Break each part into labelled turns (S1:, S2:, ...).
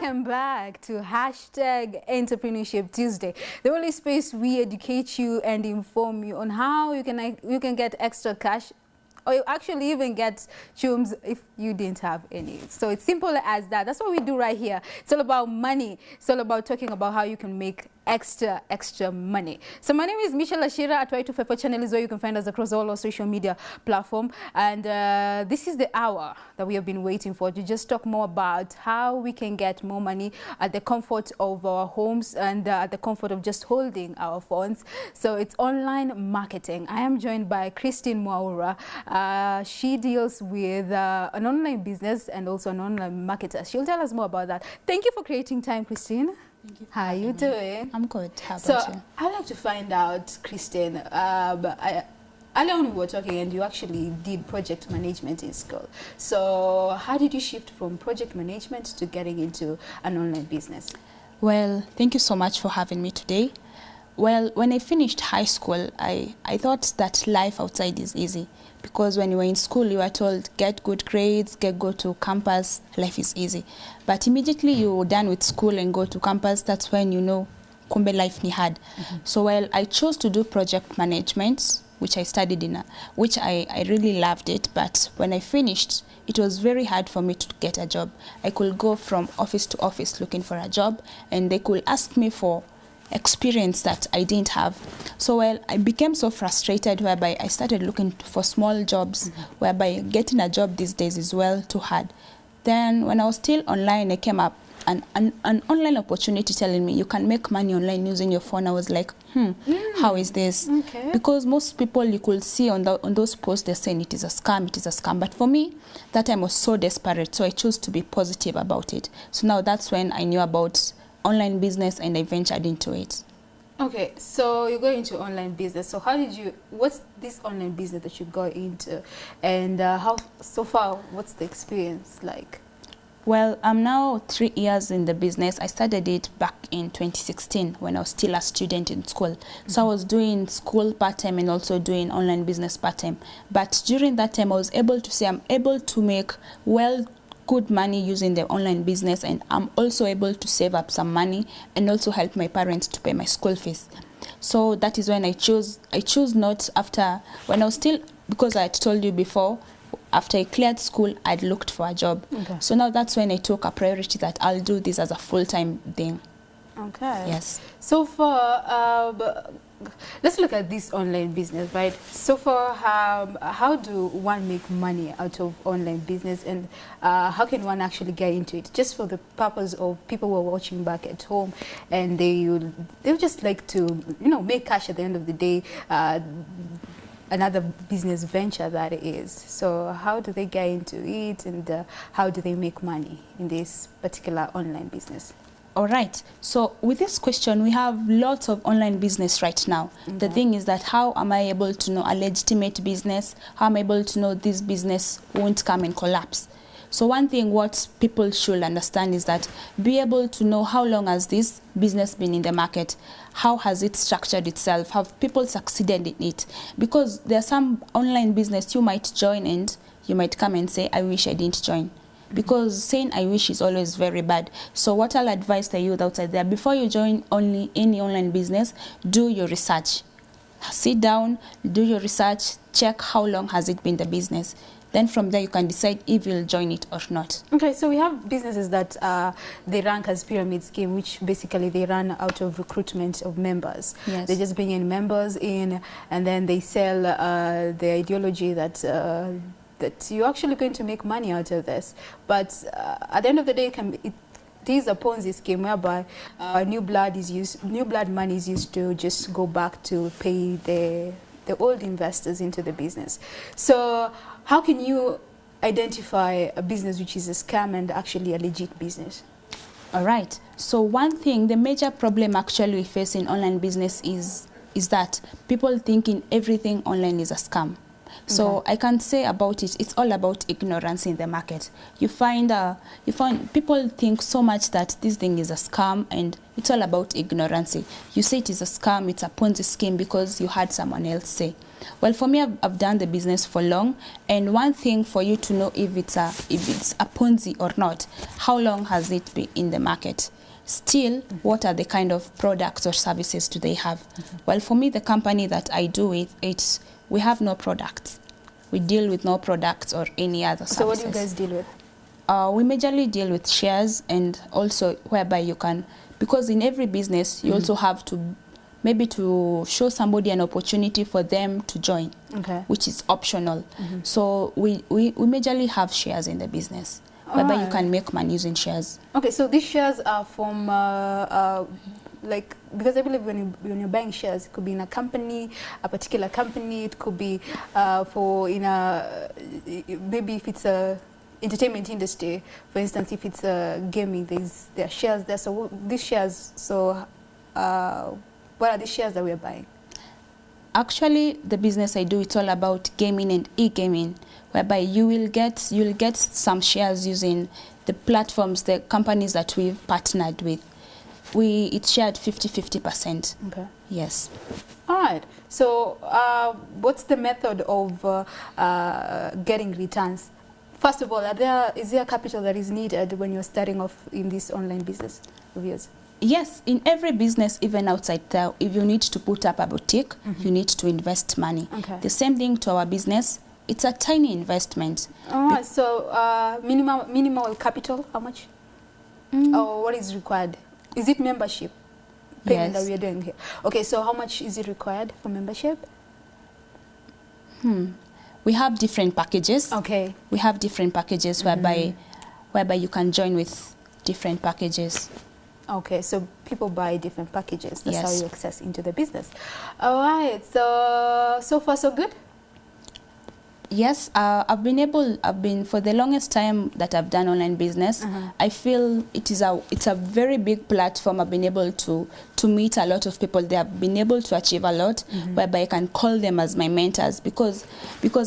S1: Welcome back to Hashtag Entrepreneurship Tuesday, the only space we educate you and inform you on how you can get extra cash, or you actually even get chums if you didn't have any. So it's simple as that. That's what we do right here. It's all about money. It's all about talking about how you can make extra money. So my name is Michelle Ashira at Y254 channel is where you can find us across all our social media platform. And this is the hour that we have been waiting for to just talk more about how we can get more money at the comfort of our homes and at the comfort of just holding our phones. So it's online marketing. I am joined by Christine Mwaura. She deals with an online business and also an online marketer. She'll tell us more about that. Thank you for creating time, Christine.
S2: Thank you.
S1: How are you doing?
S2: I'm good. How about you?
S1: I'd like to find out, Christine, earlier on we were talking and you actually did project management in school. So how did you shift from project management to getting into an online business?
S2: Well, thank you so much for having me today. Well, when I finished high school, I thought that life outside is easy. Because when you were in school, you were told, get good grades, go to campus, life is easy. But immediately you're done with school and go to campus, that's when you know, kumbe life ni hard. So well, I chose to do project management, which I studied in, which I really loved it. But when I finished, it was very hard for me to get a job. I could go from office to office looking for a job, and they could ask me for experience that I didn't have. So well, I became so frustrated whereby I started looking for small jobs, whereby getting a job these days is well too hard. Then when I was still online, I came up an online opportunity telling me you can make money online using your phone. I was like, how is this? Okay. Because most people you could see on those posts, they're saying it is a scam, it is a scam. But for me, that time I was so desperate, so I chose to be positive about it. So now that's when I knew about online business and I ventured into it.
S1: Okay, so you go into online business. So how did you, what's this online business that you got into? And how, so far, what's the experience like?
S2: Well, I'm now 3 years in the business. I started it back in 2016 when I was still a student in school. So I was doing school part-time and also doing online business part-time. But during that time, I was able to say I'm able to make good money using the online business, and I'm also able to save up some money and also help my parents to pay my school fees. So that is when I chose not after, when I was still, because I had told you before, after I cleared school, I'd looked for a job. Okay. So now that's when I took a priority that I'll do this as a full-time thing.
S1: Okay.
S2: Yes.
S1: So far, let's look at this online business, right? So far, how do one make money out of online business, and how can one actually get into it? Just for the purpose of people who are watching back at home, and they would just like to, make cash at the end of the day. Another business venture that it is. So how do they get into it, and how do they make money in this particular online business?
S2: All right. So with this question, we have lots of online business right now. Okay. The thing is that how am I able to know a legitimate business? How am I able to know this business won't come and collapse? So one thing what people should understand is that be able to know how long has this business been in the market? How has it structured itself? Have people succeeded in it? Because there are some online business you might join and you might come and say, I wish I didn't join. Because saying I wish is always very bad. So what I'll advise the youth outside there, before you join any online business, do your research. Sit down, do your research, check how long has it been the business. Then from there you can decide if you'll join it or not. Okay,
S1: so we have businesses that they rank as pyramid scheme, which basically they run out of recruitment of members.
S2: Yes.
S1: They just bring in members in, and then they sell the ideology that you're actually going to make money out of this. But at the end of the day, it is a Ponzi scheme whereby new blood money is used to just go back to pay the old investors into the business. So how can you identify a business which is a scam and actually a legit business?
S2: All right. So one thing, the major problem actually we face in online business is that people thinking everything online is a scam. So I can say about it, it's all about ignorance in the market. You find people think so much that this thing is a scam, and it's all about ignorance. You say it is a scam, it's a Ponzi scheme because you had someone else say. Well, for me, I've done the business for long, and one thing for you to know if it's a Ponzi or not, how long has it been in the market? Still, what are the kind of products or services do they have? Well, for me, the company that I do with, we have no products. We deal with no products or any other services.
S1: So what do you guys deal with?
S2: We majorly deal with shares, and also whereby you can, because in every business, you also have to maybe to show somebody an opportunity for them to join, which is optional. So we majorly have shares in the business, whereby you can make money using shares. Okay,
S1: so these shares are from like, because I believe when you're buying shares, it could be in a company, a particular company. It could be for in a, maybe if it's a entertainment industry, for instance, if it's gaming, there are shares there. So these shares, so what are the shares that we are buying?
S2: Actually, the business I do, it's all about gaming and e-gaming, whereby you'll get some shares using the platforms, the companies that we've partnered with. It's shared 50-50%.
S1: Okay.
S2: Yes.
S1: All right. So what's the method of getting returns? First of all, is there capital that is needed when you're starting off in this online business of yours?
S2: Yes, in every business, even outside there, if you need to put up a boutique, you need to invest money. The same thing to our business. It's a tiny investment.
S1: So minimal capital, how much? Or what is required? Is it membership payment that we are doing here? Okay, so how much is it required for membership?
S2: We have different packages.
S1: Okay.
S2: We have different packages whereby you can join with different packages.
S1: Okay, so people buy different packages. That's how you access into the business. All right, so far so good?
S2: Yes, I've been for the longest time that I've done online business. I feel it's a very big platform. I've been able to meet a lot of people. They have been able to achieve a lot, whereby I can call them as my mentors because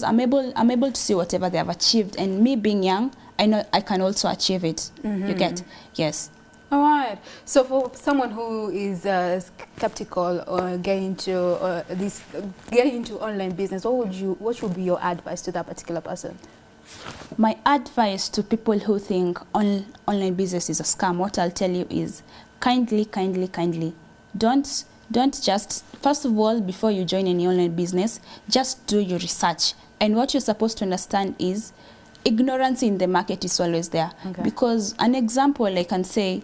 S2: I'm able to see whatever they have achieved, and me being young, I know I can also achieve it. You get? Yes.
S1: All right. So for someone who is skeptical or getting into online business, what would be your advice to that particular person?
S2: My advice to people who think online business is a scam, what I'll tell you is kindly, don't just, first of all, before you join any online business, just do your research. And what you're supposed to understand is ignorance in the market is always there. Because an example I can say,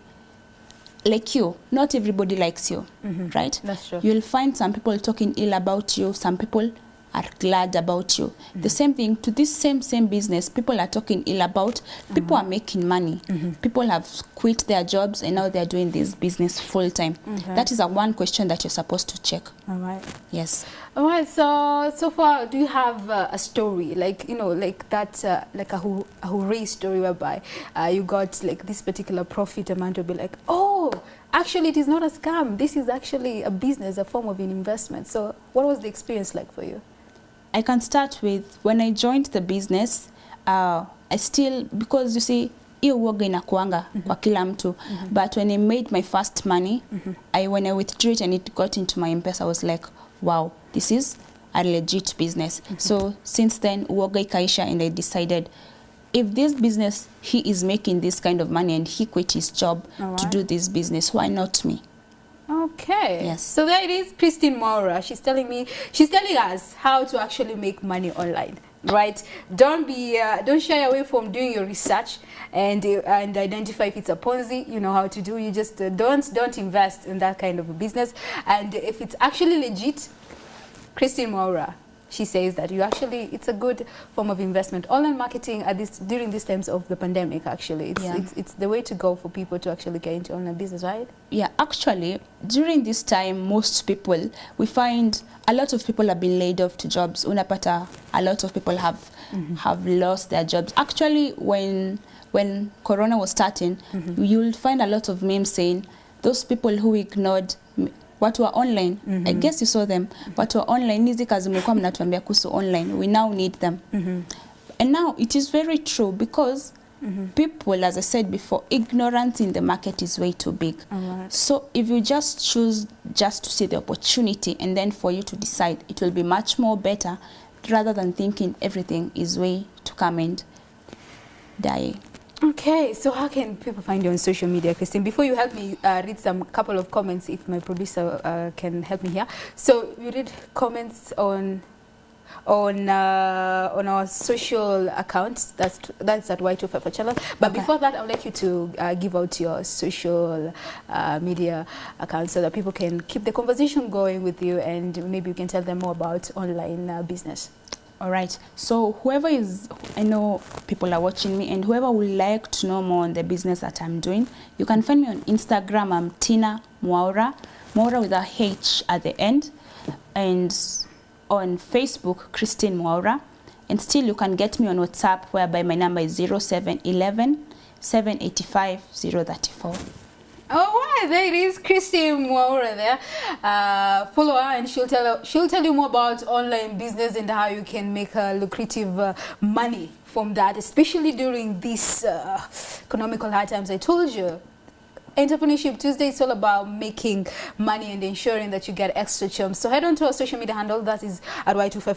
S2: like you, not everybody likes you, right?
S1: That's true.
S2: You'll find some people talking ill about you, some people are glad about you. The same thing to this same business, people are talking ill about, people are making money. People have quit their jobs and now they're doing this business full time. That is one question that you're supposed to check.
S1: All right.
S2: Yes.
S1: All right, so far, do you have a story, like, you know, like that, like a hooray story whereby you got like this particular profit amount to be like, oh, actually it is not a scam, this is actually a business, a form of an investment. So what was the experience like for you?
S2: I can start with when I joined the business, I still, because you see, hiyo uoga inakuanga kwa kila mtu. But when I made my first money, when I withdrew it and it got into my M-Pesa, I was like, wow, this is a legit business. So since then, uoga ikaisha, and I decided, if this business, he is making this kind of money and he quit his job to do this business, why not me?
S1: Okay.
S2: Yes.
S1: So there it is, Christine Maura. She's telling us how to actually make money online, right? Don't shy away from doing your research and identify if it's a Ponzi. You know how to do. You just don't invest in that kind of a business. And if it's actually legit, Christine Maura, she says that it's a good form of investment. Online marketing during these times of the pandemic, actually, it's the way to go for people to actually get into online business, right? Yeah,
S2: actually, during this time, we find a lot of people have been laid off to jobs. Unapata, a lot of people have lost their jobs. Actually, when Corona was starting, you'll find a lot of memes saying those people who ignored watu wa online. I guess you saw them. Watu wa online, hizi kazi mlikuwa mnatuambia kuhusu online. We now need them. And now it is very true because people, as I said before, ignorance in the market is way too big. So if you just choose just to see the opportunity and then for you to decide, it will be much more better rather than thinking everything is way to come and die.
S1: Okay, so how can people find you on social media, Christine? Before you help me read some couple of comments, if my producer can help me here. So you read comments on our social accounts. That's at Y254 channel. But before that, I would like you to give out your social media accounts so that people can keep the conversation going with you, and maybe you can tell them more about online business.
S2: All right. So whoever is, I know people are watching me, and whoever would like to know more on the business that I'm doing, you can find me on Instagram. I'm Tina Mwaura, Mwaura with a H at the end, and on Facebook, Christine Mwaura. And still you can get me on WhatsApp, whereby my number is 0711 785 034.
S1: Oh, wow, there it is, Christine Mwaura there. Follow her and she'll tell you more about online business and how you can make lucrative money from that, especially during these economical hard times. I told you, Entrepreneurship Tuesday is all about making money and ensuring that you get extra chums. So head on to our social media handle, that is at Y254.